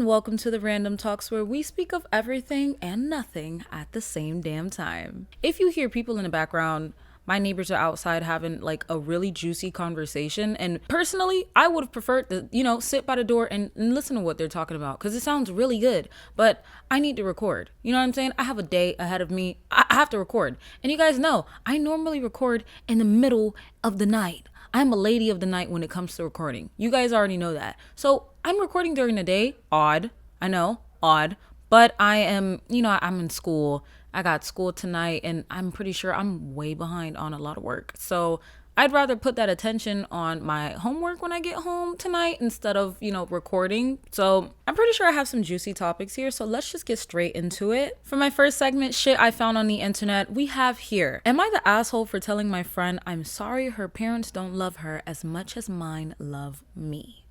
and welcome to the Random Talks, where we speak of everything and nothing at the same damn time. If you hear people in the background, my neighbors are outside having like a really juicy conversation, and personally I would have preferred to sit by the door and listen to what they're talking about because it sounds really good, but I need to record. You know what I'm saying? I have a day ahead of me. I have to record, and you guys know I normally record in the middle of the night. I'm a lady of the night when it comes to recording. You guys already know that. So I'm recording during the day. Odd. I know. Odd. But I am, I'm in school. I got school tonight, and I'm pretty sure I'm way behind on a lot of work. So I'd rather put that attention on my homework when I get home tonight instead of, recording. So I'm pretty sure I have some juicy topics here. So let's just get straight into it. For my first segment, shit I found on the internet, we have here: am I the asshole for telling my friend I'm sorry her parents don't love her as much as mine love me?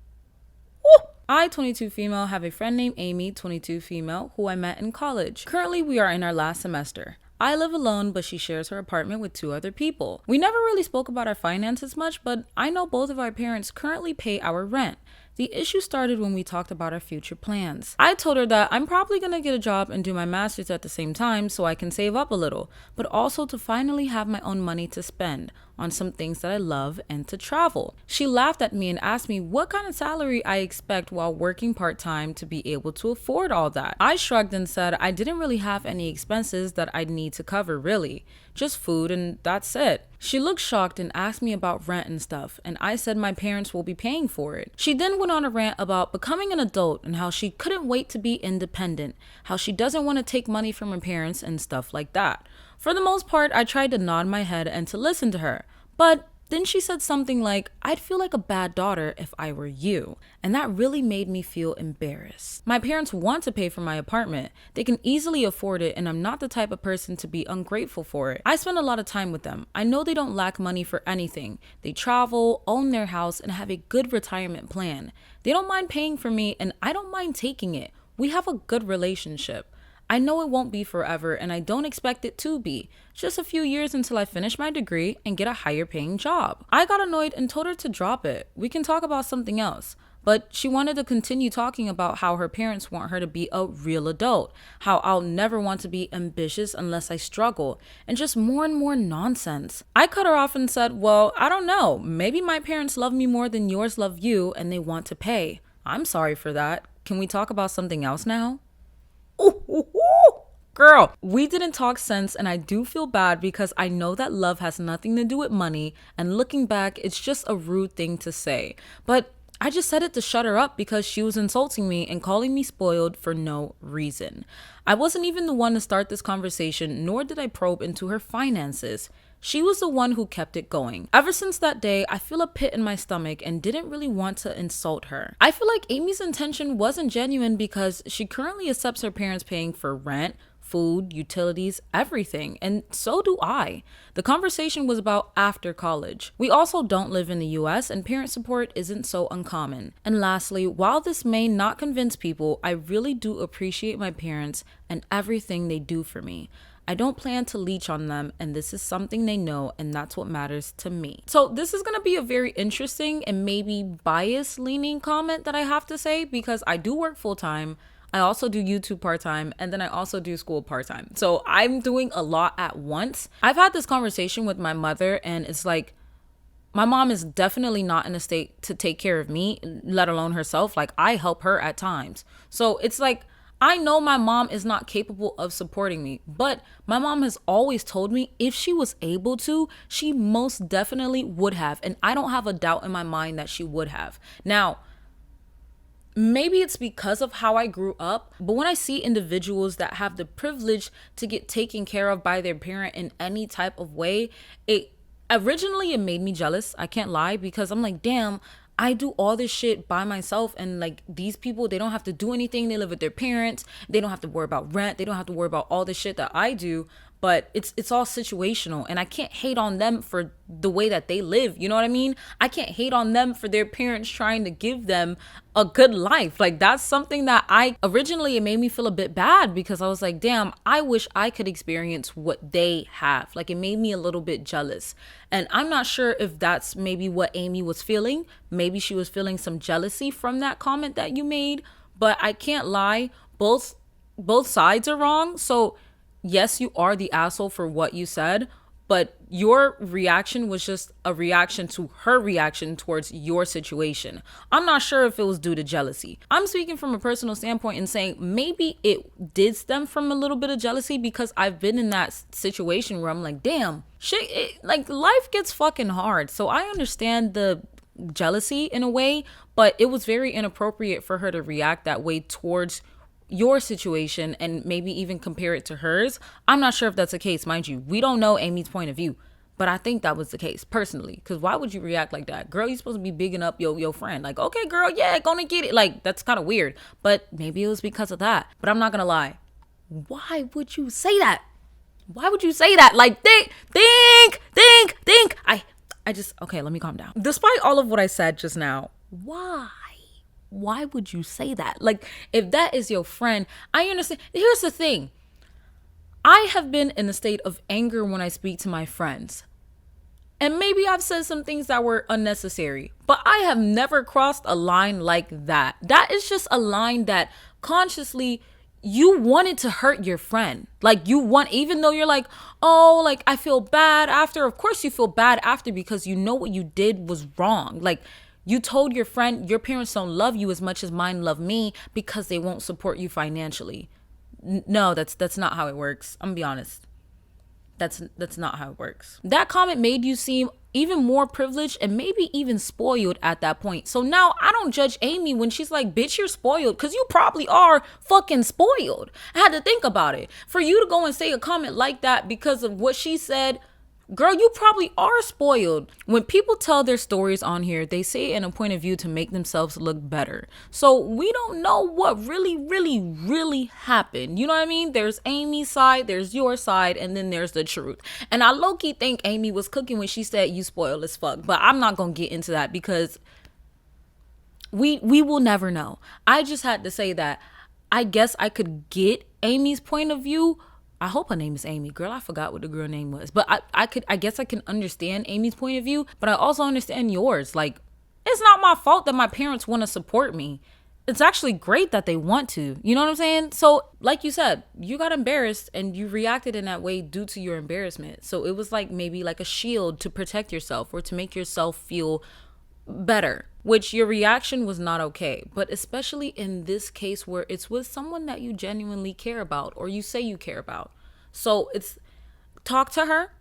Woo! I, 22 female, have a friend named Amy, 22 female, who I met in college. Currently, we are in our last semester. I live alone, but she shares her apartment with 2 other people. We never really spoke about our finances much, but I know both of our parents currently pay our rent. The issue started when we talked about our future plans. I told her that I'm probably gonna get a job and do my master's at the same time so I can save up a little, but also to finally have my own money to spend on some things that I love and to travel. She laughed at me and asked me what kind of salary I expect while working part-time to be able to afford all that. I shrugged and said I didn't really have any expenses that I'd need to cover, really. Just food, and that's it. She looked shocked and asked me about rent and stuff, and I said my parents will be paying for it. She then went on a rant about becoming an adult and how she couldn't wait to be independent, how she doesn't want to take money from her parents and stuff like that. For the most part, I tried to nod my head and to listen to her, but then she said something like, I'd feel like a bad daughter if I were you. And that really made me feel embarrassed. My parents want to pay for my apartment. They can easily afford it, and I'm not the type of person to be ungrateful for it. I spend a lot of time with them. I know they don't lack money for anything. They travel, own their house, and have a good retirement plan. They don't mind paying for me, and I don't mind taking it. We have a good relationship. I know it won't be forever, and I don't expect it to be. Just a few years until I finish my degree and get a higher paying job. I got annoyed and told her to drop it. We can talk about something else. But she wanted to continue talking about how her parents want her to be a real adult, how I'll never want to be ambitious unless I struggle, and just more and more nonsense. I cut her off and said, well, I don't know. Maybe my parents love me more than yours love you, and they want to pay. I'm sorry for that. Can we talk about something else now? Ooh. Girl, we didn't talk sense, and I do feel bad because I know that love has nothing to do with money, and looking back, it's just a rude thing to say. But I just said it to shut her up because she was insulting me and calling me spoiled for no reason. I wasn't even the one to start this conversation, nor did I probe into her finances. She was the one who kept it going. Ever since that day, I feel a pit in my stomach and didn't really want to insult her. I feel like Amy's intention wasn't genuine because she currently accepts her parents paying for rent, food, utilities, everything, and so do I. The conversation was about after college. We also don't live in the US, and parent support isn't so uncommon. And lastly, while this may not convince people, I really do appreciate my parents and everything they do for me. I don't plan to leech on them, and this is something they know, and that's what matters to me. So this is going to be a very interesting and maybe bias-leaning comment that I have to say because I do work full-time. I also do YouTube part-time, and then I also do school part-time. So I'm doing a lot at once. I've had this conversation with my mother, and it's like, my mom is definitely not in a state to take care of me, let alone herself. Like, I help her at times. So it's like, I know my mom is not capable of supporting me, but my mom has always told me if she was able to, she most definitely would have. And I don't have a doubt in my mind that she would have. Now, maybe it's because of how I grew up, but when I see individuals that have the privilege to get taken care of by their parent in any type of way, it made me jealous. I can't lie, because I'm like, damn, I do all this shit by myself, and like these people, they don't have to do anything. They live with their parents. They don't have to worry about rent. They don't have to worry about all the shit that I do. But it's all situational, and I can't hate on them for the way that they live. You know what I mean? I can't hate on them for their parents trying to give them a good life. Like, that's something that it made me feel a bit bad, because I was like, damn, I wish I could experience what they have. Like, it made me a little bit jealous. And I'm not sure if that's maybe what Amy was feeling. Maybe she was feeling some jealousy from that comment that you made. But I can't lie, both sides are wrong. So yes, you are the asshole for what you said, but your reaction was just a reaction to her reaction towards your situation. I'm not sure if it was due to jealousy. I'm speaking from a personal standpoint and saying maybe it did stem from a little bit of jealousy, because I've been in that situation where I'm like, damn, shit, like life gets fucking hard. So I understand the jealousy in a way, but it was very inappropriate for her to react that way towards your situation and maybe even compare it to hers. I'm not sure if that's the case, mind you. We don't know Amy's point of view, but I think that was the case personally. Because why would you react like that? Girl, you're supposed to be bigging up your friend. Like, okay, girl, yeah, gonna get it. Like, that's kind of weird. But maybe it was because of that. But I'm not gonna lie. Why would you say that? Why would you say that? Like, think. I just, okay, let me calm down. Despite all of what I said just now, why would you say that? Like, if that is your friend, I understand. Here's the thing. I have been in a state of anger when I speak to my friends. And maybe I've said some things that were unnecessary, but I have never crossed a line like that. That is just a line that consciously you wanted to hurt your friend. Like, you want, even though you're like, oh, like, I feel bad after. Of course you feel bad after, because you know what you did was wrong. Like, you told your friend your parents don't love you as much as mine love me because they won't support you financially. No, that's not how it works. I'm gonna be honest. That's not how it works. That comment made you seem even more privileged and maybe even spoiled at that point. So now I don't judge Amy when she's like, bitch, you're spoiled, because you probably are fucking spoiled. I had to think about it. For you to go and say a comment like that because of what she said, girl, you probably are spoiled. When people tell their stories on here, they say it in a point of view to make themselves look better. So we don't know what really happened. You know what I mean? There's Amy's side, there's your side, and then there's the truth. And I low-key think Amy was cooking when she said you spoiled as fuck. But I'm not gonna get into that because we will never know. I just had to say that I guess I could get Amy's point of view. I hope her name is Amy. Girl, I forgot what the girl name was. But I guess I can understand Amy's point of view, but I also understand yours. Like, it's not my fault that my parents want to support me. It's actually great that they want to. You know what I'm saying? So, like you said, you got embarrassed and you reacted in that way due to your embarrassment. So it was like maybe like a shield to protect yourself or to make yourself feel better, which your reaction was not okay. But especially in this case where it's with someone that you genuinely care about or you say you care about. So it's, talk to her,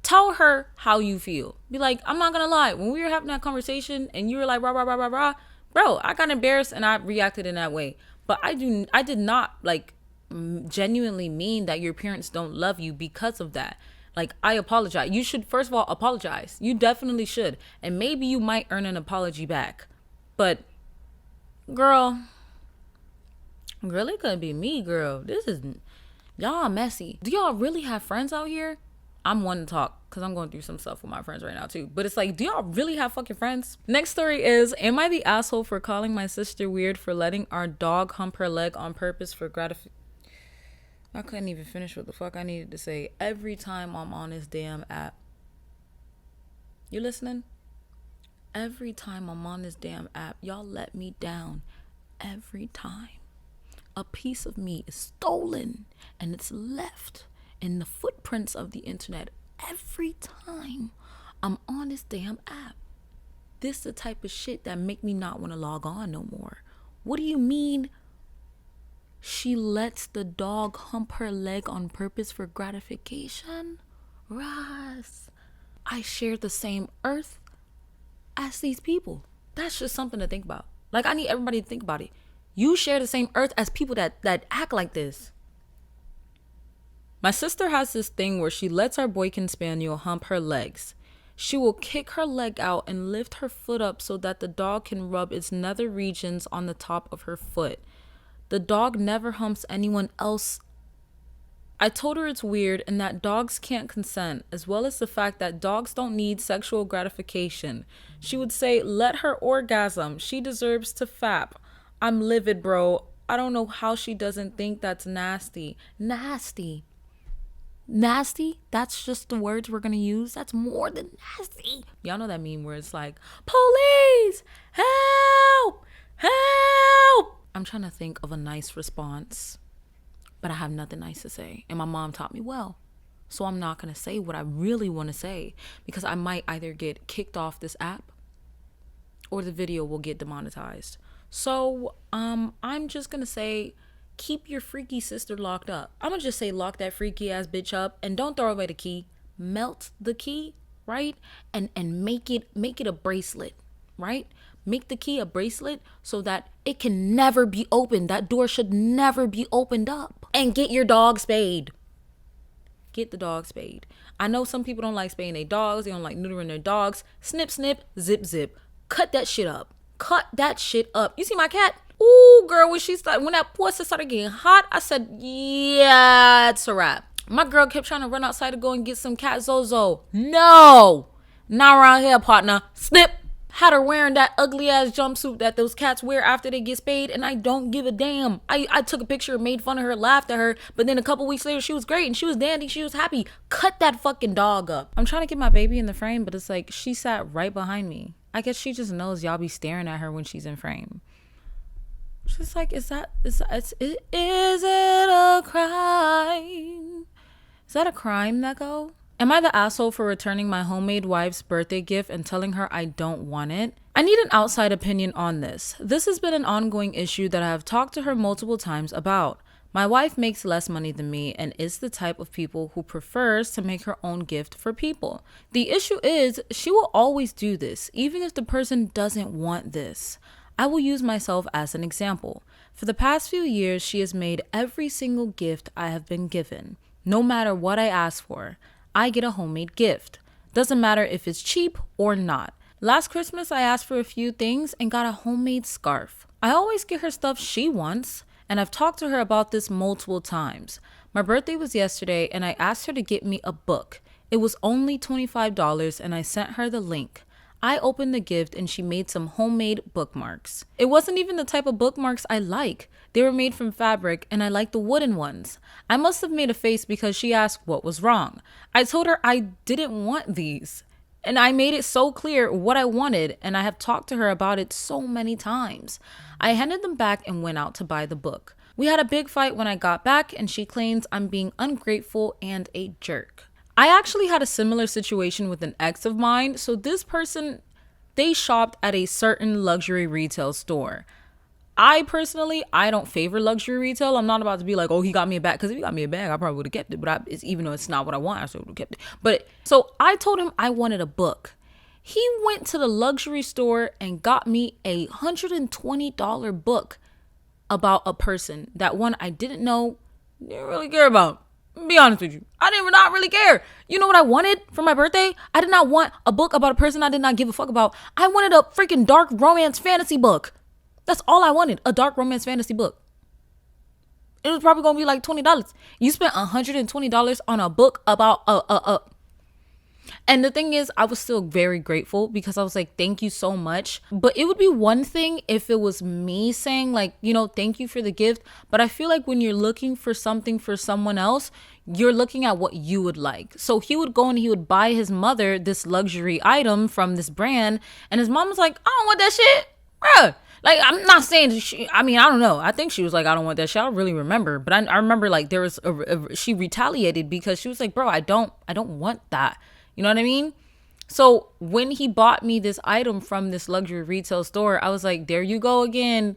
tell her how you feel. Be like, I'm not gonna lie, when we were having that conversation and you were like, rah, rah, rah, rah, rah, bro, I got embarrassed and I reacted in that way. But I did not like genuinely mean that your parents don't love you because of that. Like, I apologize. You should, first of all, apologize. You definitely should. And maybe you might earn an apology back. But, girl, it couldn't be me, girl. This is, y'all messy. Do y'all really have friends out here? I'm one to talk because I'm going through some stuff with my friends right now too. But it's like, do y'all really have fucking friends? Next story is, am I the asshole for calling my sister weird for letting our dog hump her leg on purpose for gratification? I couldn't even finish what the fuck I needed to say. Every time I'm on this damn app. You listening? Every time I'm on this damn app, y'all let me down. Every time. A piece of me is stolen and it's left in the footprints of the internet. Every time I'm on this damn app. This the type of shit that make me not want to log on no more. What do you mean? She lets the dog hump her leg on purpose for gratification? Raz, I share the same earth as these people. That's just something to think about. Like, I need everybody to think about it. You share the same earth as people that act like this. My sister has this thing where she lets our boykin spaniel hump her legs. She will kick her leg out and lift her foot up so that the dog can rub its nether regions on the top of her foot. The dog never humps anyone else. I told her it's weird and that dogs can't consent, as well as the fact that dogs don't need sexual gratification. She would say, let her orgasm. She deserves to fap. I'm livid, bro. I don't know how she doesn't think that's nasty. Nasty? That's just the words we're gonna use? That's more than nasty. Y'all know that meme where it's like, police, help, help. I'm trying to think of a nice response, but I have nothing nice to say. And my mom taught me well. So I'm not going to say what I really want to say because I might either get kicked off this app or the video will get demonetized. So I'm just going to say, keep your freaky sister locked up. I'm going to just say lock that freaky ass bitch up and don't throw away the key. Melt the key, right? And make it a bracelet, right? Make the key a bracelet so that it can never be opened. That door should never be opened up. And get your dog spayed. Get the dog spayed. I know some people don't like spaying their dogs. They don't like neutering their dogs. Snip, snip, zip, zip. Cut that shit up. Cut that shit up. You see my cat? Ooh, girl, when that pussy started getting hot, I said, yeah, it's a wrap. My girl kept trying to run outside to go and get some cat Zozo. No, not around here, partner. Snip. Had her wearing that ugly ass jumpsuit that those cats wear after they get spayed, and I don't give a damn. I took a picture, made fun of her, laughed at her, but then a couple weeks later she was great and she was dandy, she was happy. Cut that fucking dog up. I'm trying to get my baby in the frame, but it's like she sat right behind me. I guess she just knows y'all be staring at her when she's in frame. She's like, is it a crime? Is that a crime, Neko? Am I the asshole for returning my homemade wife's birthday gift and telling her I don't want it? I need an outside opinion on this. This has been an ongoing issue that I have talked to her multiple times about. My wife makes less money than me and is the type of people who prefers to make her own gift for people. The issue is she will always do this, even if the person doesn't want this. I will use myself as an example. For the past few years, she has made every single gift I have been given. No matter what I ask for, I get a homemade gift. Doesn't matter if it's cheap or not. Last Christmas, I asked for a few things and got a homemade scarf. I always get her stuff she wants, and I've talked to her about this multiple times. My birthday was yesterday, and I asked her to get me a book. It was only $25, and I sent her the link. I opened the gift and she made some homemade bookmarks. It wasn't even the type of bookmarks I like. They were made from fabric and I like the wooden ones. I must have made a face because she asked what was wrong. I told her I didn't want these. And I made it so clear what I wanted, and I have talked to her about it so many times. I handed them back and went out to buy the book. We had a big fight when I got back, and she claims I'm being ungrateful and a jerk. I actually had a similar situation with an ex of mine. So this person, they shopped at a certain luxury retail store. I don't favor luxury retail. I'm not about to be like, oh, he got me a bag. Because if he got me a bag, I probably would have kept it. But even though it's not what I want, I still would have kept it. But so I told him I wanted a book. He went to the luxury store and got me a $120 book about a person. That one I didn't know, didn't really care about. Be honest with you. I did not really care. You know what I wanted for my birthday? I did not want a book about a person I did not give a fuck about. I wanted a freaking dark romance fantasy book. That's all I wanted. A dark romance fantasy book. It was probably going to be like $20. You spent $120 on a book about And the thing is, I was still very grateful because I was like, thank you so much. But it would be one thing if it was me saying like, thank you for the gift. But I feel like when you're looking for something for someone else, you're looking at what you would like. So he would go and he would buy his mother this luxury item from this brand. And his mom was like, I don't want that shit. Bruh. Like, I'm not saying I don't know. I think she was like, I don't want that shit. I don't really remember. But I remember like there was she retaliated because she was like, bro, I don't want that. You know what I mean? So when he bought me this item from this luxury retail store, I was like, there you go again,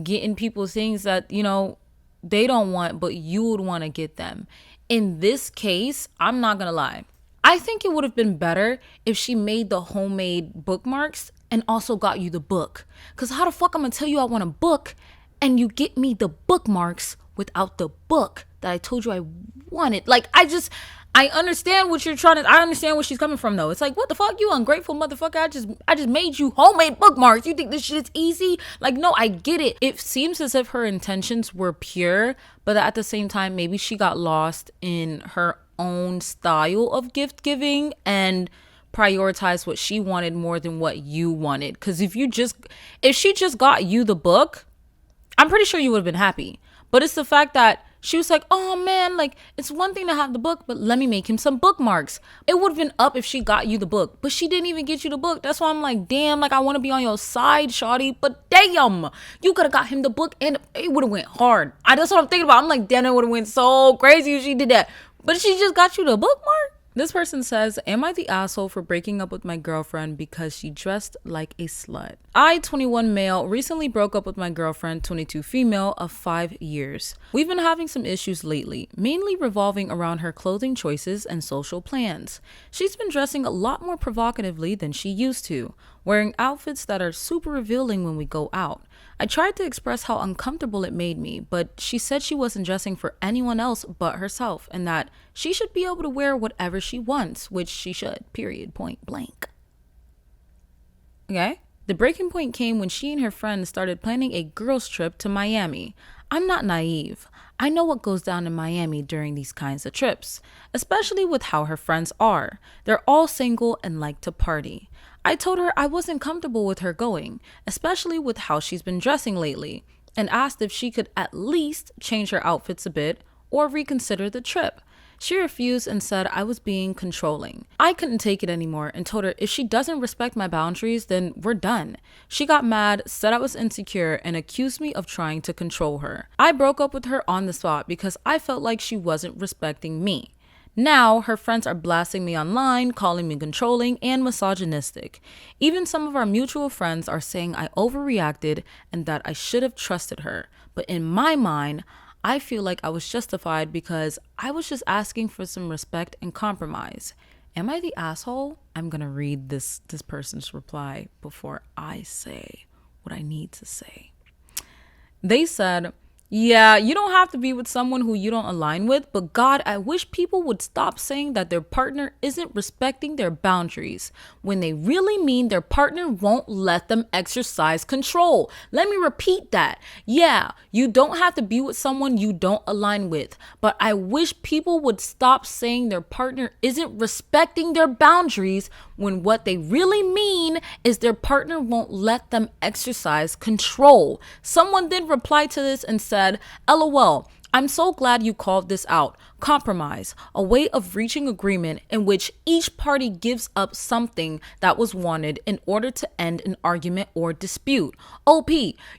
getting people things that, they don't want, but you would want to get them. In this case, I'm not going to lie. I think it would have been better if she made the homemade bookmarks and also got you the book. Because how the fuck I'm going to tell you I want a book and you get me the bookmarks without the book that I told you I wanted? Like, I understand what you're I understand where she's coming from though. It's like, what the fuck, you ungrateful motherfucker. I just made you homemade bookmarks. You think this shit is easy? Like, no, I get it. It seems as if her intentions were pure, but at the same time, maybe she got lost in her own style of gift giving and prioritized what she wanted more than what you wanted. Because if she just got you the book, I'm pretty sure you would have been happy. But it's the fact that She was like, oh man, like it's one thing to have the book, but let me make him some bookmarks. It would have been up if she got you the book, but she didn't even get you the book. That's why I'm like, damn, like I want to be on your side, shawty, but damn, you could have got him the book and it would have went hard. That's what I'm thinking about. I'm like, damn, it would have went so crazy if she did that. But she just got you the bookmark. This person says, am I the asshole for breaking up with my girlfriend because she dressed like a slut? I, 21 male, recently broke up with my girlfriend, 22 female, of 5 years. We've been having some issues lately, mainly revolving around her clothing choices and social plans. She's been dressing a lot more provocatively than she used to, wearing outfits that are super revealing when we go out. I tried to express how uncomfortable it made me, but she said she wasn't dressing for anyone else but herself and that she should be able to wear whatever she wants, which she should, period, point blank. Okay? The breaking point came when she and her friends started planning a girls' trip to Miami. I'm not naive. I know what goes down in Miami during these kinds of trips, especially with how her friends are. They're all single and like to party. I told her I wasn't comfortable with her going, especially with how she's been dressing lately, and asked if she could at least change her outfits a bit or reconsider the trip. She refused and said I was being controlling. I couldn't take it anymore and told her if she doesn't respect my boundaries, then we're done. She got mad, said I was insecure, and accused me of trying to control her. I broke up with her on the spot because I felt like she wasn't respecting me. Now, her friends are blasting me online, calling me controlling and misogynistic. Even some of our mutual friends are saying I overreacted and that I should have trusted her. But in my mind, I feel like I was justified because I was just asking for some respect and compromise. Am I the asshole? I'm gonna read this person's reply before I say what I need to say. They said, yeah, you don't have to be with someone who you don't align with, but God, I wish people would stop saying that their partner isn't respecting their boundaries when they really mean their partner won't let them exercise control. Let me repeat that. Yeah, you don't have to be with someone you don't align with, but I wish people would stop saying their partner isn't respecting their boundaries when what they really mean is their partner won't let them exercise control. Someone then replied to this and said, LOL, I'm so glad you called this out. Compromise, a way of reaching agreement in which each party gives up something that was wanted in order to end an argument or dispute. OP,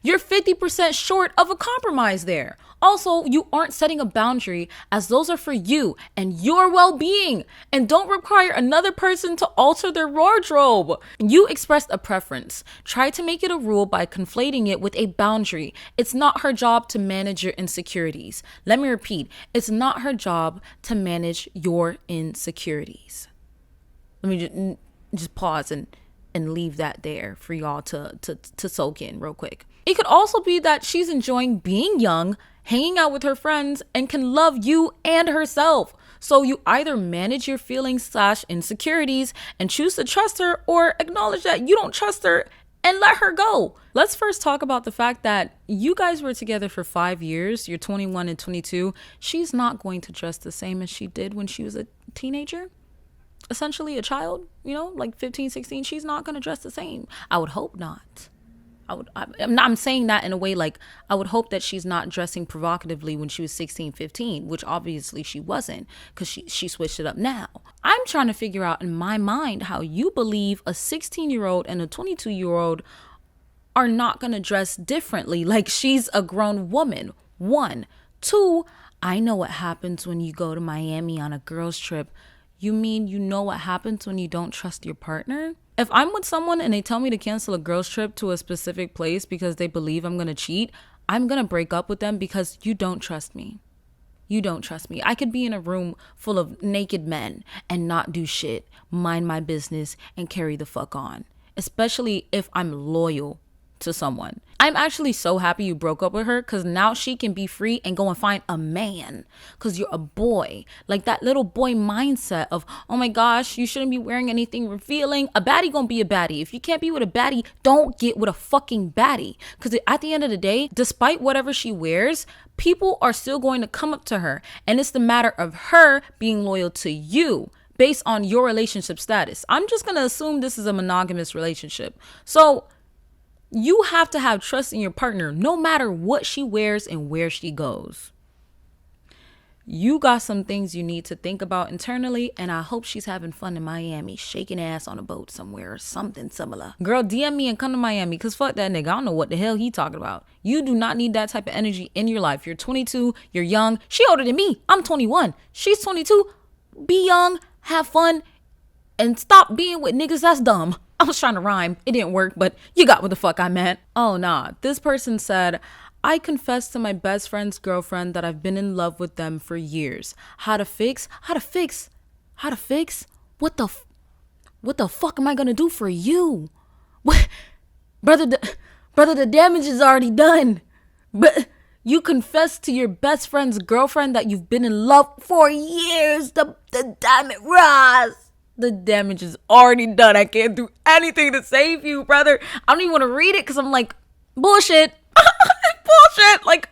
you're 50% short of a compromise there. Also, you aren't setting a boundary as those are for you and your well-being and don't require another person to alter their wardrobe. You expressed a preference. Try to make it a rule by conflating it with a boundary. It's not her job to manage your insecurities. Let me repeat, it's not her job to manage your insecurities. Let me just pause and leave that there for y'all to soak in real quick. It could also be that she's enjoying being young, hanging out with her friends, and can love you and herself. So you either manage your feelings / insecurities and choose to trust her, or acknowledge that you don't trust her and let her go. Let's first talk about the fact that you guys were together for 5 years. You're 21 and 22. She's not going to dress the same as she did when she was a teenager. Essentially a child, like 15, 16. She's not going to dress the same. I would hope not. I'm saying that in a way like I would hope that she's not dressing provocatively when she was 16, 15, which obviously she wasn't because she switched it up now. I'm trying to figure out in my mind how you believe a 16-year-old and a 22-year-old are not going to dress differently like she's a grown woman. 1. 2, I know what happens when you go to Miami on a girls trip. You mean you know what happens when you don't trust your partner? If I'm with someone and they tell me to cancel a girls trip to a specific place because they believe I'm going to cheat, I'm going to break up with them because you don't trust me. You don't trust me. I could be in a room full of naked men and not do shit, mind my business, and carry the fuck on. Especially if I'm loyal to someone. I'm actually so happy you broke up with her because now she can be free and go and find a man because you're a boy. Like that little boy mindset of, oh my gosh, you shouldn't be wearing anything revealing. A baddie gonna be a baddie. If you can't be with a baddie, don't get with a fucking baddie. Because at the end of the day, despite whatever she wears, people are still going to come up to her. And it's the matter of her being loyal to you based on your relationship status. I'm just going to assume this is a monogamous relationship. So you have to have trust in your partner no matter what she wears and where she goes. You got some things you need to think about internally, and I hope she's having fun in Miami, shaking ass on a boat somewhere or something similar. Girl, DM me and come to Miami, because fuck that nigga. I don't know what the hell he talking about. You do not need that type of energy in your life. You're 22, you're young. She older than me. I'm 21. She's 22. Be young, have fun, and stop being with niggas that's dumb. I was trying to rhyme. It didn't work, but you got what the fuck I meant. Oh, nah. This person said, I confessed to my best friend's girlfriend that I've been in love with them for years. How to fix? What the fuck am I gonna do for you? What? Brother, the damage is already done. But you confessed to your best friend's girlfriend that you've been in love for years. The damage, Roz. The damage is already done. I can't do anything to save you, brother. I don't even want to read it because I'm like, bullshit. Bullshit. Like,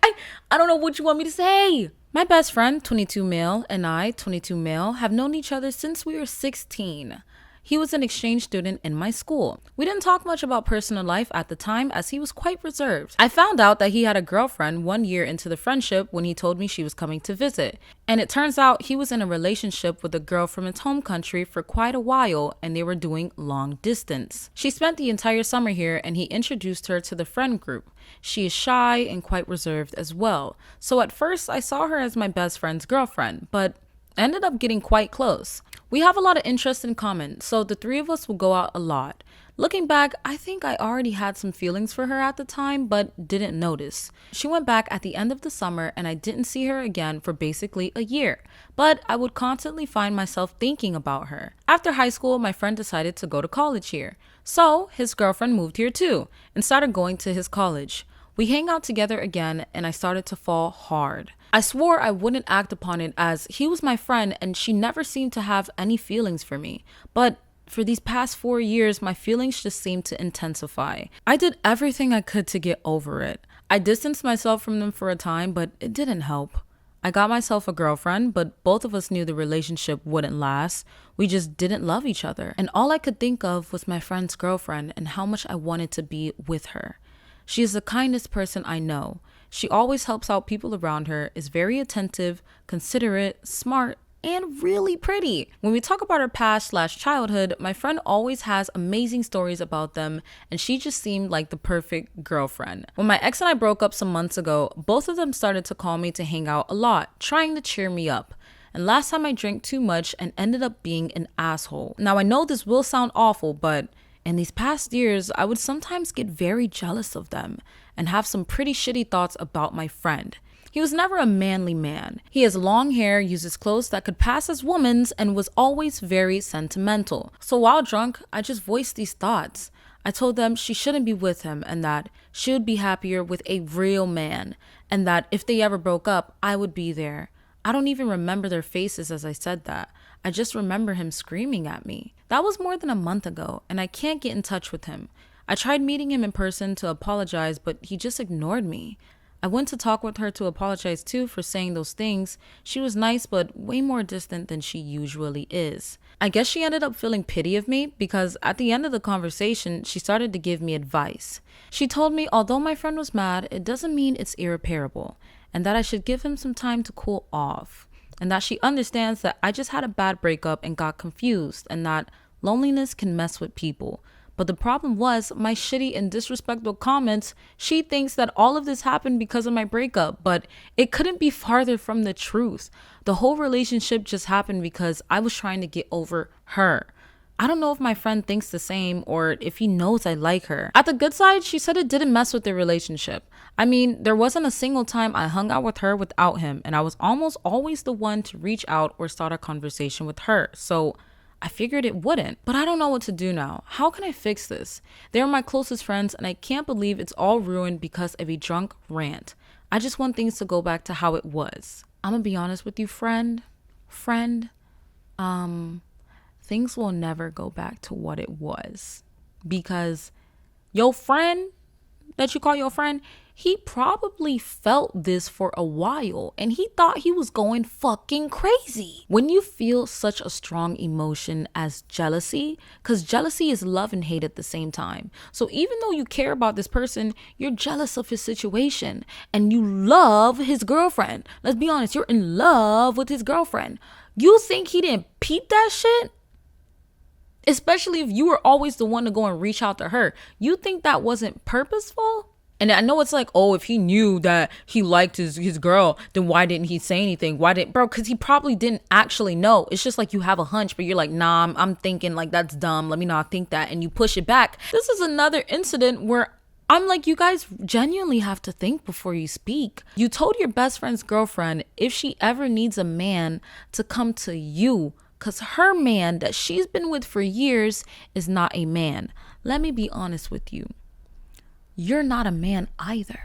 I don't know what you want me to say. My best friend, 22 male, and I, 22 male, have known each other since we were 16. He was an exchange student in my school. We didn't talk much about personal life at the time as he was quite reserved. I found out that he had a girlfriend 1 year into the friendship when he told me she was coming to visit. And it turns out he was in a relationship with a girl from his home country for quite a while, and they were doing long distance. She spent the entire summer here and he introduced her to the friend group. She is shy and quite reserved as well. So at first I saw her as my best friend's girlfriend, but ended up getting quite close. We have a lot of interest in common, so the three of us will go out a lot. Looking back, I think I already had some feelings for her at the time, but didn't notice. She went back at the end of the summer and I didn't see her again for basically a year, but I would constantly find myself thinking about her. After high school, my friend decided to go to college here. So his girlfriend moved here too and started going to his college. We hang out together again and I started to fall hard. I swore I wouldn't act upon it as he was my friend and she never seemed to have any feelings for me. But for these past 4 years, my feelings just seemed to intensify. I did everything I could to get over it. I distanced myself from them for a time, but it didn't help. I got myself a girlfriend, but both of us knew the relationship wouldn't last. We just didn't love each other. And all I could think of was my friend's girlfriend and how much I wanted to be with her. She is the kindest person I know. She always helps out people around her, is very attentive, considerate, smart, and really pretty. When we talk about her past/childhood, my friend always has amazing stories about them, and she just seemed like the perfect girlfriend. When my ex and I broke up some months ago, both of them started to call me to hang out a lot, trying to cheer me up. And last time I drank too much and ended up being an asshole. Now I know this will sound awful, but in these past years, I would sometimes get very jealous of them and have some pretty shitty thoughts about my friend. He was never a manly man. He has long hair, uses clothes that could pass as women's, and was always very sentimental. So while drunk, I just voiced these thoughts. I told them she shouldn't be with him and that she would be happier with a real man, and that if they ever broke up, I would be there. I don't even remember their faces as I said that. I just remember him screaming at me. That was more than a month ago, and I can't get in touch with him. I tried meeting him in person to apologize, but he just ignored me. I went to talk with her to apologize too for saying those things. She was nice, but way more distant than she usually is. I guess she ended up feeling pity of me because at the end of the conversation, she started to give me advice. She told me although my friend was mad, it doesn't mean it's irreparable, and that I should give him some time to cool off. And that she understands that I just had a bad breakup and got confused, and that loneliness can mess with people. But the problem was my shitty and disrespectful comments. She thinks that all of this happened because of my breakup, but it couldn't be farther from the truth. The whole relationship just happened because I was trying to get over her. I don't know if my friend thinks the same or if he knows I like her. At the good side, she said it didn't mess with their relationship. I mean, there wasn't a single time I hung out with her without him, and I was almost always the one to reach out or start a conversation with her. So I figured it wouldn't, but I don't know what to do now. How can I fix this? They're my closest friends, and I can't believe it's all ruined because of a drunk rant. I just want things to go back to how it was. I'm gonna be honest with you, friend, things will never go back to what it was because your friend that you call your friend, he probably felt this for a while and he thought he was going fucking crazy. When you feel such a strong emotion as jealousy, because jealousy is love and hate at the same time. So even though you care about this person, you're jealous of his situation and you love his girlfriend. Let's be honest, you're in love with his girlfriend. You think he didn't peep that shit? Especially if you were always the one to go and reach out to her. You think that wasn't purposeful? And I know it's like, oh, if he knew that he liked his girl, then why didn't he say anything? Bro, because he probably didn't actually know. It's just like you have a hunch, but you're like, nah, I'm thinking like that's dumb. Let me not think that. And you push it back. This is another incident where I'm like, you guys genuinely have to think before you speak. You told your best friend's girlfriend if she ever needs a man to come to you, because her man that she's been with for years is not a man. Let me be honest with you. You're not a man either,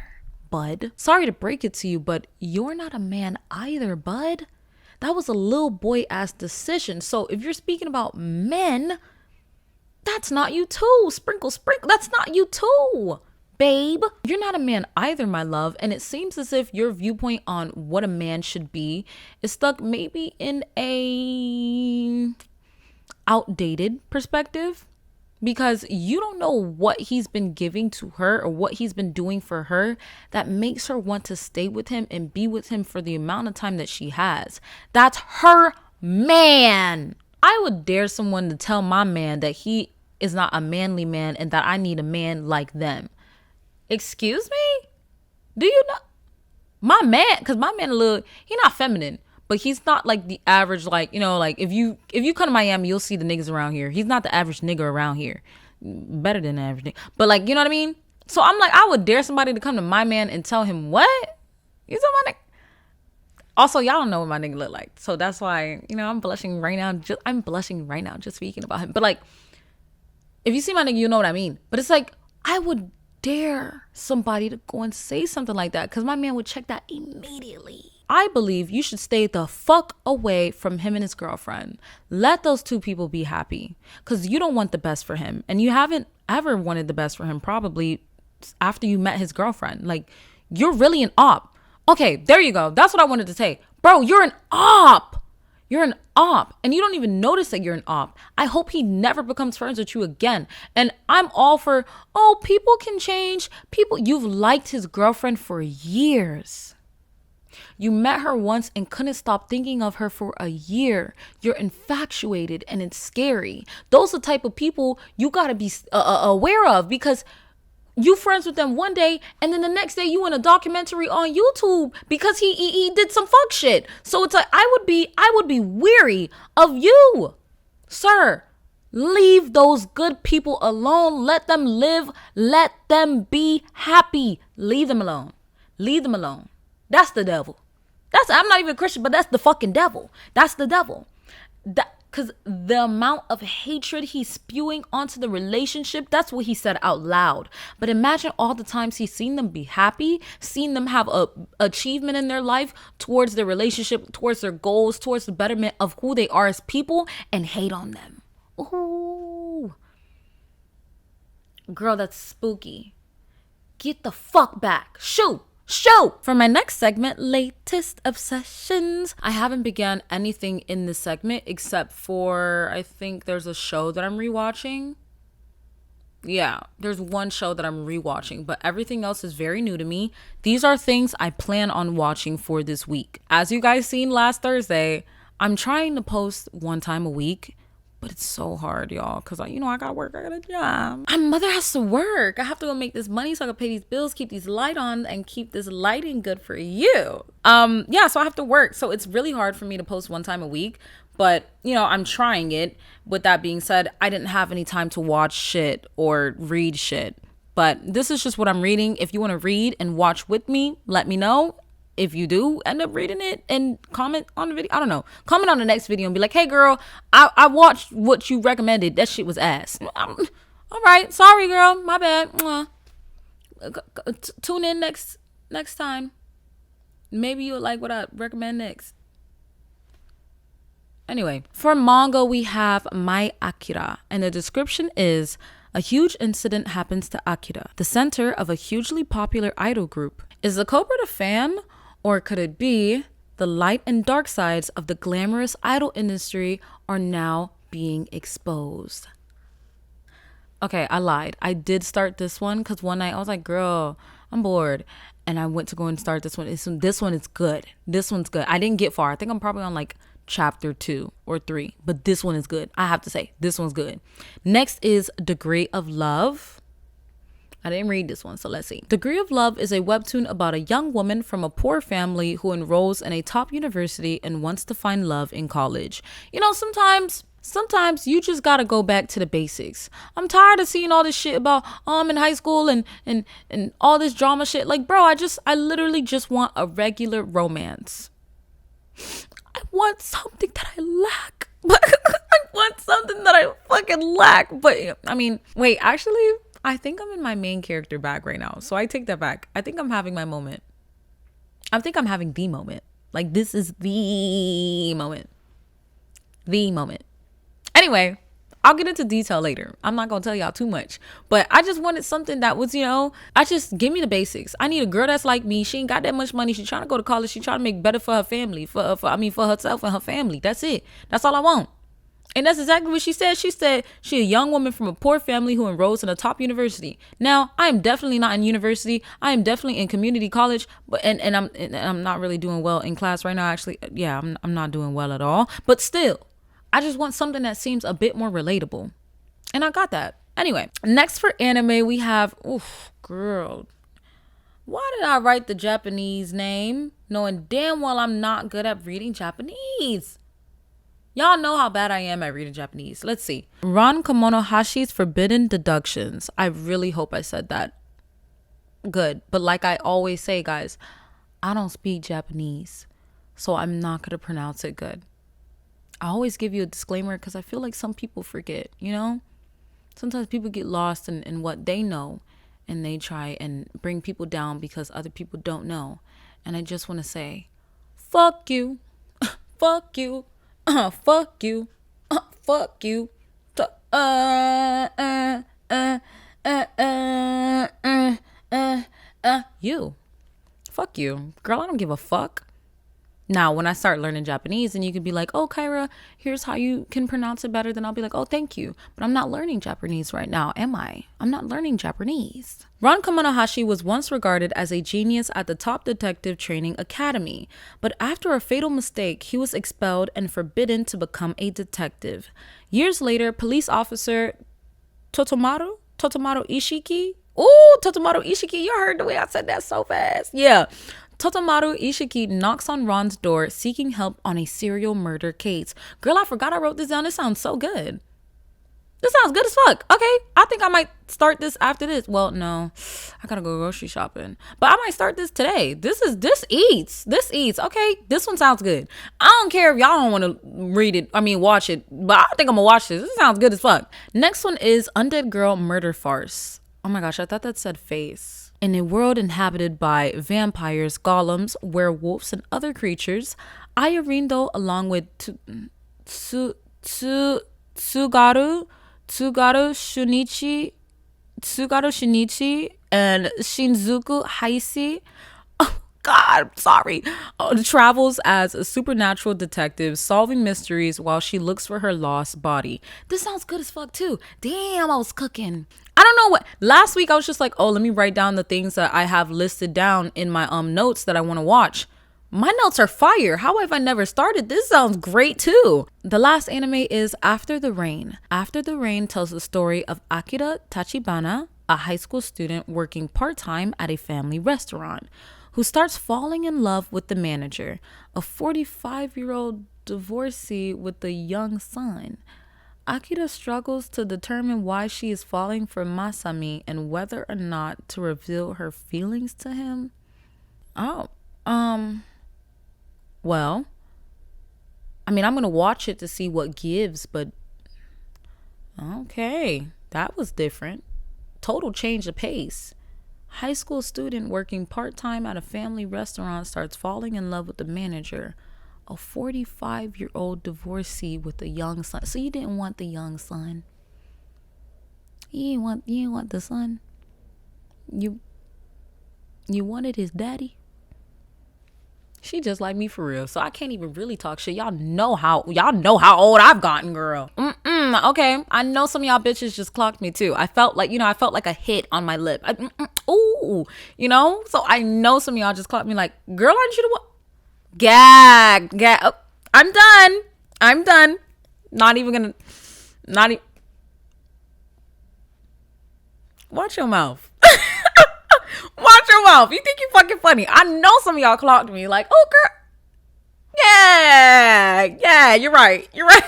bud. Sorry to break it to you, but you're not a man either, bud. That was a little boy ass decision. So if you're speaking about men, that's not you too. Sprinkle. That's not you too, babe. You're not a man either, my love. And it seems as if your viewpoint on what a man should be is stuck maybe in a outdated perspective. Because you don't know what he's been giving to her or what he's been doing for her that makes her want to stay with him and be with him for the amount of time that she has. That's her man. I would dare someone to tell my man that he is not a manly man and that I need a man like them. Excuse me? Do you know? My man, because my man he not feminine. But he's not like the average, like, you know, like if you come to Miami, you'll see the niggas around here. He's not the average nigga around here. Better than the average nigga. But like, you know what I mean? So I'm like, I would dare somebody to come to my man and tell him what? You saw my nigga? Also, y'all don't know what my nigga look like. So that's why, you know, I'm blushing right now just speaking about him. But like, if you see my nigga, you know what I mean. But it's like, I would dare somebody to go and say something like that because my man would check that immediately. I believe you should stay the fuck away from him and his girlfriend. Let those two people be happy because you don't want the best for him. And you haven't ever wanted the best for him probably after you met his girlfriend. Like, you're really an op. Okay, there you go. That's what I wanted to say. Bro, you're an op. You're an op. And you don't even notice that you're an op. I hope he never becomes friends with you again. And I'm all for, oh, people can change. You've liked his girlfriend for years. You met her once and couldn't stop thinking of her for a year. You're infatuated and it's scary. Those are the type of people you got to be aware of because you friends with them one day and then the next day you in a documentary on YouTube because he did some fuck shit. So it's like I would be weary of you. Sir, leave those good people alone. Let them live. Let them be happy. Leave them alone. Leave them alone. That's the devil. I'm not even a Christian, but that's the fucking devil. That's the devil. Because the amount of hatred he's spewing onto the relationship, that's what he said out loud. But imagine all the times he's seen them be happy, seen them have a achievement in their life towards their relationship, towards their goals, towards the betterment of who they are as people, and hate on them. Ooh. Girl, that's spooky. Get the fuck back. Shoot. For my next segment, latest obsessions. I haven't began anything in this segment except for I think there's a show that I'm rewatching. Yeah, there's one show that I'm rewatching, but everything else is very new to me. These are things I plan on watching for this week. As you guys seen last Thursday, I'm trying to post one time a week. But it's so hard, y'all, because, I got to work. I got a job. My mother has to work. I have to go make this money so I can pay these bills, keep these lights on, and keep this lighting good for you. So I have to work. So it's really hard for me to post one time a week. But, I'm trying it. With that being said, I didn't have any time to watch shit or read shit. But this is just what I'm reading. If you want to read and watch with me, let me know. If you do end up reading it and comment on the video, I don't know. Comment on the next video and be like, hey, girl, I watched what you recommended. That shit was ass. All right. Sorry, girl. My bad. Tune in next time. Maybe you'll like what I recommend next. Anyway, for manga, we have My Akira. And the description is, A huge incident happens to Akira, the center of a hugely popular idol group. Is the culprit a fan, or could it be the light and dark sides of the glamorous idol industry are now being exposed? Okay, I lied. I did start this one because one night I was like, girl, I'm bored. And I went to go and start this one. This one is good. This one's good. I didn't get far. I think I'm probably on like chapter 2 or 3. But this one is good. I have to say, this one's good. Next is Degree of Love. I didn't read this one, so let's see. Degree of Love is a webtoon about a young woman from a poor family who enrolls in a top university and wants to find love in college. You know, sometimes you just gotta go back to the basics. I'm tired of seeing all this shit about I'm in high school and all this drama shit. Like, bro, I literally just want a regular romance. I want something that I lack. I want something that I fucking lack. But I mean, wait, actually, I think I'm in my main character bag right now. So I take that back. I think I'm having my moment. I think I'm having the moment. Like, this is the moment. The moment. Anyway, I'll get into detail later. I'm not going to tell y'all too much. But I just wanted something that was, give me the basics. I need a girl that's like me. She ain't got that much money. She's trying to go to college. She's trying to make better for her family. For herself and her family. That's it. That's all I want. And that's exactly what she said. She said she a young woman from a poor family who enrolls in a top university. Now, I am definitely not in university. I am definitely in community college, but and I'm not really doing well in class right now. Actually, yeah, I'm not doing well at all. But still, I just want something that seems a bit more relatable. And I got that. Anyway, next for anime, we have, girl. Why did I write the Japanese name knowing damn well I'm not good at reading Japanese? Y'all know how bad I am at reading Japanese. Let's see. Ran Kamonohashi's Forbidden Deductions. I really hope I said that good. But like I always say, guys, I don't speak Japanese. So I'm not going to pronounce it good. I always give you a disclaimer because I feel like some people forget, Sometimes people get lost in what they know and they try and bring people down because other people don't know. And I just want to say, fuck you. Fuck you. Fuck you. Fuck you. You. Fuck you. Girl, I don't give a fuck. Now, when I start learning Japanese and you could be like, oh, Kyra, here's how you can pronounce it better, then I'll be like, oh, thank you. But I'm not learning Japanese right now, am I? I'm not learning Japanese. Ran Kamonohashi was once regarded as a genius at the top detective training academy. But after a fatal mistake, he was expelled and forbidden to become a detective. Years later, police officer Totomaru Ishiki. Ooh, Totomaru Ishiki. You heard the way I said that so fast. Yeah. Totomaru Ishiki knocks on Ron's door seeking help on a serial murder case. Girl, I forgot I wrote this down. This sounds so good. This sounds good as fuck. Okay, I think I might start this after this. Well, no, I gotta go grocery shopping. But I might start this today. This eats. Okay, this one sounds good. I don't care if y'all don't want to watch it. But I think I'm gonna watch this. This sounds good as fuck. Next one is Undead Girl Murder Farce. Oh my gosh, I thought that said face. In a world inhabited by vampires, golems, werewolves, and other creatures, Ayarindo, along with Tsugaru Shinichi, and Shinjuku Haisi, travels as a supernatural detective solving mysteries while she looks for her lost body. This sounds good as fuck too. Damn, I was cooking. I don't know what. Last week I was just like, oh, let me write down the things that I have listed down in my notes that I want to watch. My notes are fire. How have I never started? This sounds great too. The last anime is After the Rain. After the Rain tells the story of Akira Tachibana, a high school student working part-time at a family restaurant, who starts falling in love with the manager, a 45-year-old divorcee with a young son. Akira struggles to determine why she is falling for Masami and whether or not to reveal her feelings to him. Well, I'm going to watch it to see what gives, but okay, that was different. Total change of pace. High school student working part-time at a family restaurant starts falling in love with the manager, a 45-year-old divorcee with a young son. So you didn't want the young son. You ain't want the son. You you wanted his daddy. She just like me for real, so I can't even really talk shit. Y'all know how old I've gotten, girl. Okay, I know some of y'all bitches just clocked me too. I felt like a hit on my lip. Ooh, so I know some of y'all just clocked me like, girl, aren't you the one? Gag. Oh, I'm done. Not even gonna. Not even. Watch your mouth. Watch your mouth. You think you fucking funny? I know some of y'all clocked me like, oh girl. Yeah, you're right. You're right.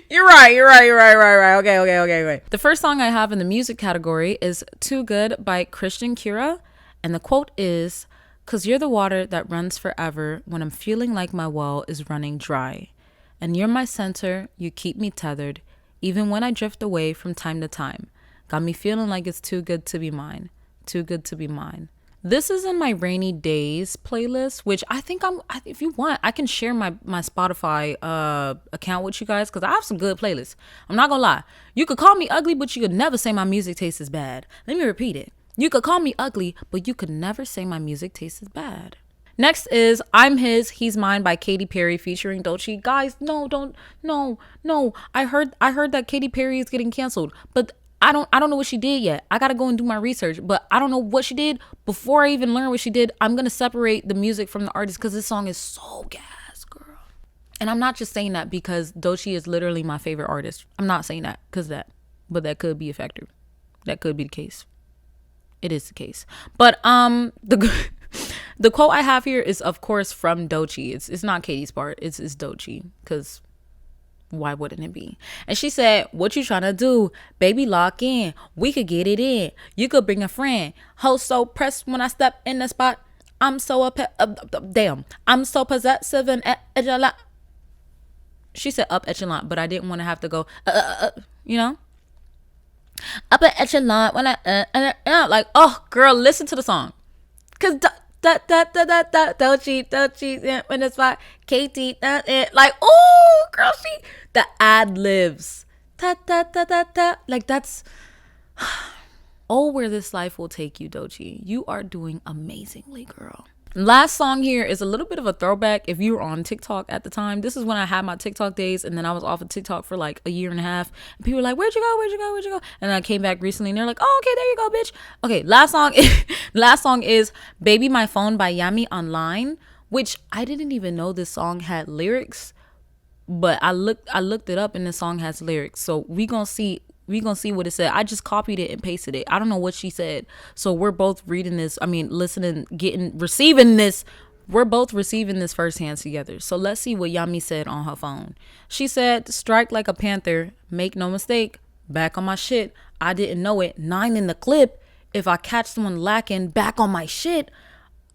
You're right. Okay. The first song I have in the music category is Too Good by Christian Kira. And the quote is, "'Cause you're the water that runs forever when I'm feeling like my well is running dry. And you're my center, you keep me tethered, even when I drift away from time to time. Got me feeling like it's too good to be mine. Too good to be mine." This is in my rainy days playlist, which I think if you want, I can share my Spotify account with you guys because I have some good playlists. I'm not gonna lie. You could call me ugly, but you could never say my music taste is bad. Let me repeat it. You could call me ugly, but you could never say my music taste is bad. Next is I'm His, He's Mine by Katy Perry featuring Dolce. Guys, no. I heard that Katy Perry is getting canceled, but I don't know what she did yet. I gotta go and do my research, but I don't know what she did. Before I even learn what she did, I'm gonna separate the music from the artist because this song is so gas, girl. And I'm not just saying that because Dolce is literally my favorite artist. I'm not saying that because that, but that could be a factor. That could be the case. It is the case. But the quote I have here is, of course, from Dolce. It's not Katie's part. It's Dolce because why wouldn't it be? And she said, "What you trying to do? Baby, lock in. We could get it in. You could bring a friend. Ho so pressed when I step in the spot. I'm so damn. I'm so possessive and echelon." She said up echelon, but I didn't want to have to go up at echelon when I like, oh girl, listen to the song. Cause Dolce when the spot Katie like, oh girl, she the ad libs like that's oh where this life will take you, Dolce. You are doing amazingly, girl. Last song here is a little bit of a throwback if you were on TikTok at the time. This is when I had my TikTok days, and then I was off of TikTok for like a year and a half. And people were like, where'd you go? And I came back recently and they're like, oh, okay, there you go, bitch. Okay, last song is Baby My Phone by Yami Online, which I didn't even know this song had lyrics, but I looked it up and the song has lyrics. So we gonna see what it said. I just copied it and pasted it. I don't know what she said. So we're both reading this. I mean, listening, receiving this. We're both receiving this firsthand together. So let's see what Yami said on her phone. She said, "Strike like a panther. Make no mistake. Back on my shit. I didn't know it. 9 in the clip. If I catch someone lacking, back on my shit.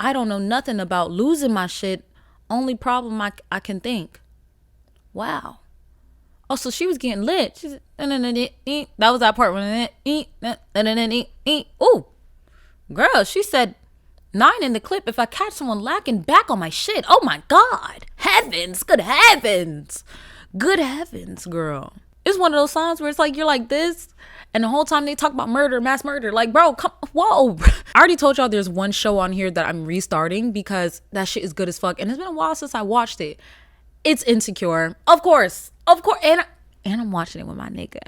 I don't know nothing about losing my shit. Only problem I can think." Wow. Oh, so she was getting lit. She's that was that part when ooh, girl, she said 9 in the clip. If I catch someone lacking, back on my shit. Oh my God, heavens, good heavens, girl. It's one of those songs where it's like you're like this, and the whole time they talk about murder, mass murder. Like, bro, whoa. I already told y'all there's one show on here that I'm restarting because that shit is good as fuck, and it's been a while since I watched it. It's Insecure, of course, and I'm watching it with my nigga.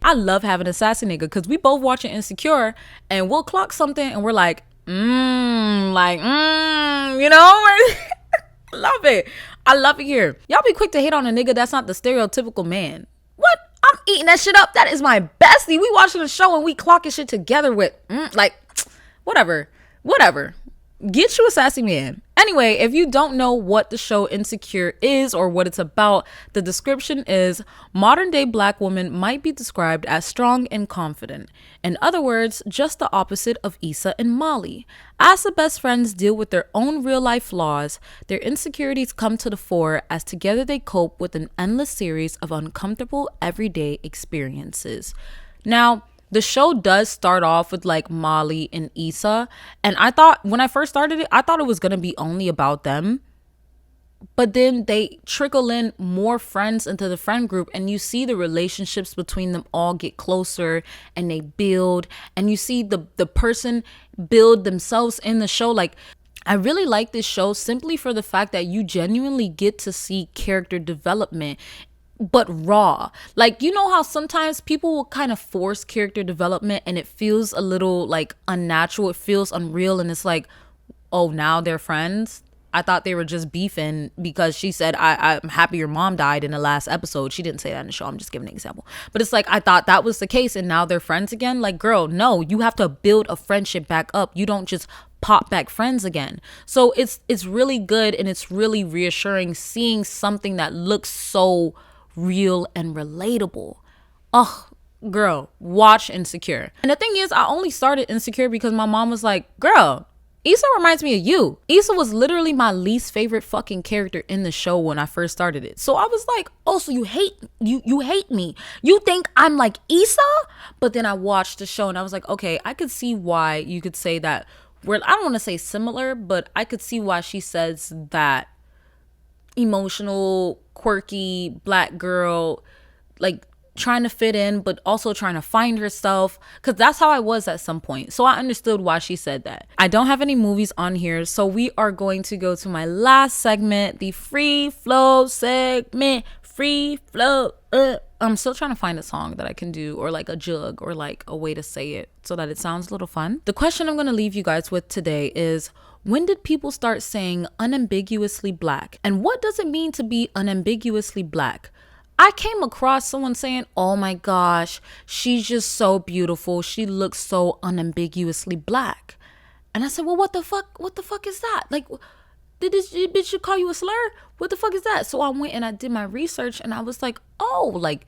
I love having a sassy nigga because we both watching Insecure, and we'll clock something, and we're like, love it. I love it here. Y'all be quick to hate on a nigga that's not the stereotypical man. What? I'm eating that shit up. That is my bestie. We watching the show and we clocking shit together with, whatever. Get you a sassy man. Anyway, if you don't know what the show Insecure is or what it's about, the description is modern day black women might be described as strong and confident. In other words, just the opposite of Issa and Molly. As the best friends deal with their own real life flaws, their insecurities come to the fore as together they cope with an endless series of uncomfortable everyday experiences. Now, the show does start off with like Molly and Issa. And I thought when I first started it, I thought it was going to be only about them. but then they trickle in more friends into the friend group, and you see the relationships between them all get closer, and they build, and you see the person build themselves in the show. Like, I really like this show simply for the fact that you genuinely get to see character development, but raw. Like, you know how sometimes people will kind of force character development and it feels a little like unnatural, it feels unreal, and it's like, oh, now they're friends. I thought they were just beefing because she said, I'm happy your mom died in the last episode. She didn't say that in the show. I'm just giving an example. But it's like, I thought that was the case and now they're friends again. Like, girl, no, you have to build a friendship back up. You don't just pop back friends again. So it's really good, and it's really reassuring seeing something that looks so real and relatable. Oh, girl, watch Insecure. And the thing is, I only started Insecure because my mom was like, girl, Issa reminds me of you. Issa was literally my least favorite fucking character in the show when I first started it. So I was like, oh, so you hate me. You think I'm like Issa? But then I watched the show and I was like, okay, I could see why you could say that we're, I don't want to say similar, but I could see why she says that emotional, quirky black girl, like trying to fit in but also trying to find herself, because that's how I was at some point. So I understood why she said that. I don't have any movies on here, so we are going to go to my last segment, the free flow segment. Free flow. I'm still trying to find a song that I can do, or like a jug, or like a way to say it so that it sounds a little fun. The question I'm going to leave you guys with today is, when did people start saying unambiguously black? And what does it mean to be unambiguously black? I came across someone saying, oh my gosh, she's just so beautiful. She looks so unambiguously black. And I said, well, what the fuck? What the fuck is that? Like, did this bitch call you a slur? What the fuck is that? So I went and I did my research and I was like, oh, like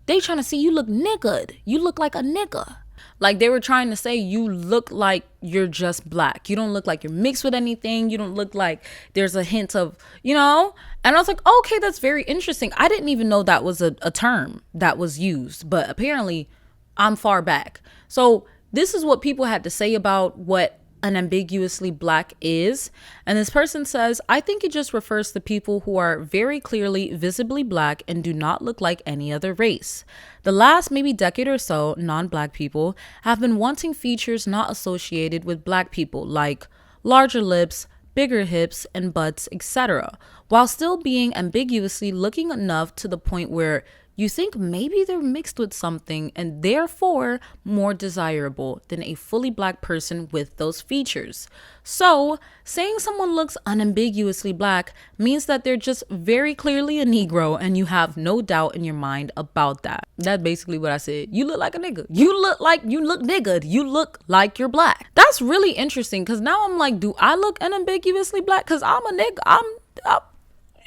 they trying to see you look niggered. You look like a nigga. Like they were trying to say you look like you're just black. You don't look like you're mixed with anything. You don't look like there's a hint of, you know? And I was like, okay, that's very interesting. I didn't even know that was a term that was used, but apparently I'm far back. So this is what people had to say about what unambiguously black is. And this person says, I think it just refers to people who are very clearly visibly black and do not look like any other race. The last maybe decade or so, non-black people have been wanting features not associated with black people, like larger lips, bigger hips and butts, etc., while still being ambiguously looking enough to the point where you think maybe they're mixed with something and therefore more desirable than a fully black person with those features. So, saying someone looks unambiguously black means that they're just very clearly a Negro and you have no doubt in your mind about that. That's basically what I said. You look like a nigga. You look niggered. You look like you're black. That's really interesting because now I'm like, do I look unambiguously black? Because I'm a nigga. I'm,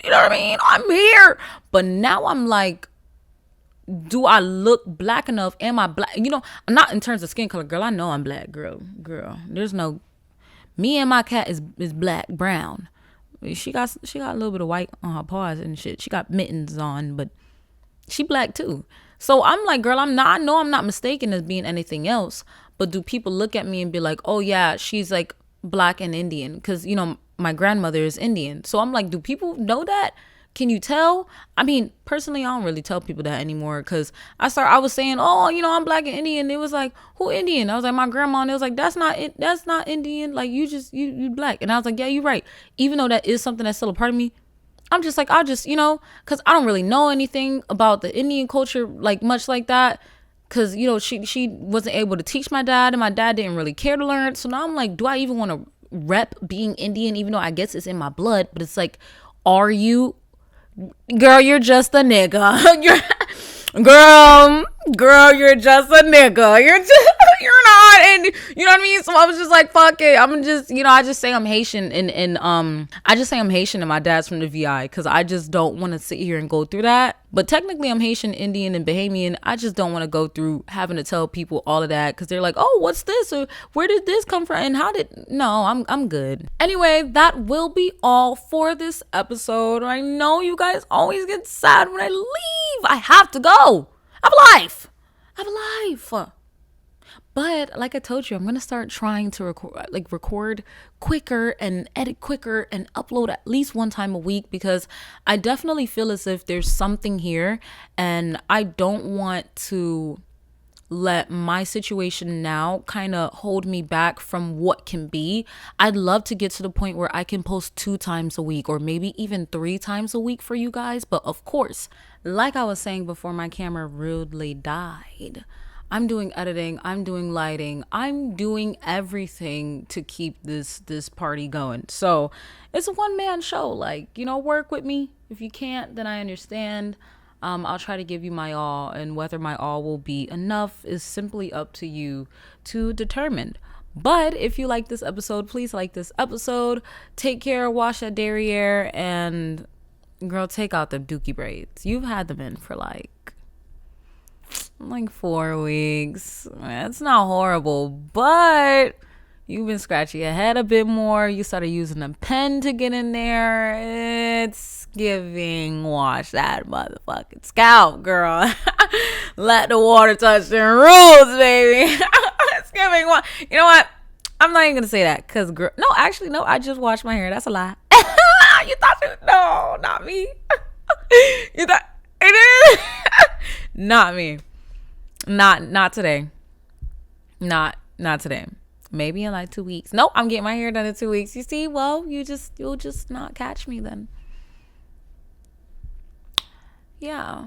you know what I mean? I'm here. But now I'm like, do I look black enough? Am I black? You know, not in terms of skin color, girl. I know I'm black, girl. There's no, me and my cat is black, brown. She got a little bit of white on her paws and shit. She got mittens on, but she black too. So I'm like, girl, I know I'm not mistaken as being anything else. But do people look at me and be like, oh yeah, she's like black and Indian? Because, you know, my grandmother is Indian. So I'm like, do people know that? Can you tell? I mean, personally, I don't really tell people that anymore because I was saying, oh, you know, I'm black and Indian. It was like, who Indian? I was like, my grandma. And it was like, that's not Indian. Like, you black. And I was like, yeah, you're right. Even though that is something that's still a part of me, I'm just like, I'll just, you know, because I don't really know anything about the Indian culture, like much like that. Because, you know, she wasn't able to teach my dad and my dad didn't really care to learn. So now I'm like, do I even want to rep being Indian, even though I guess it's in my blood? But it's like, are you? Girl, you're just a nigga. Girl, you're just a nigga. You're not, and you know what I mean? So I was just like, fuck it. I'm just, you know, I just say I'm Haitian and I just say I'm Haitian and my dad's from the VI because I just don't want to sit here and go through that. But technically I'm Haitian, Indian, and Bahamian. I just don't want to go through having to tell people all of that because they're like, oh, what's this? Or where did this come from? And no, I'm good. Anyway, that will be all for this episode. I know you guys always get sad when I leave. I have to go. I have a life. But like I told you, I'm gonna start trying to record quicker and edit quicker and upload at least one time a week, because I definitely feel as if there's something here, and I don't want to let my situation now kind of hold me back from what can be. I'd love to get to the point where I can post 2 times a week, or maybe even 3 times a week for you guys. But of course, like I was saying before my camera rudely died, I'm doing editing, I'm doing lighting, I'm doing everything to keep this party going. So it's a one-man show. Like, work with me. If you can't, then I understand. I'll try to give you my all, and whether my all will be enough is simply up to you to determine. But if you like this episode, please like this episode. Take care, wash that derriere, and girl, take out them dookie braids. You've had them in for like 4 weeks. It's not horrible, but you've been scratching your head a bit more. You started using a pen to get in there. It's giving wash that motherfucking scalp, girl. Let the water touch the rules, baby. It's giving wash. You know what? I'm not even gonna say that, because girl, no, actually, no, I just washed my hair. That's a lie. You thought no, not me. You thought it is. Not me. Not today. Not today. Maybe in like 2 weeks. Nope, I'm getting my hair done in 2 weeks. You see? Well, you'll just not catch me then. Yeah.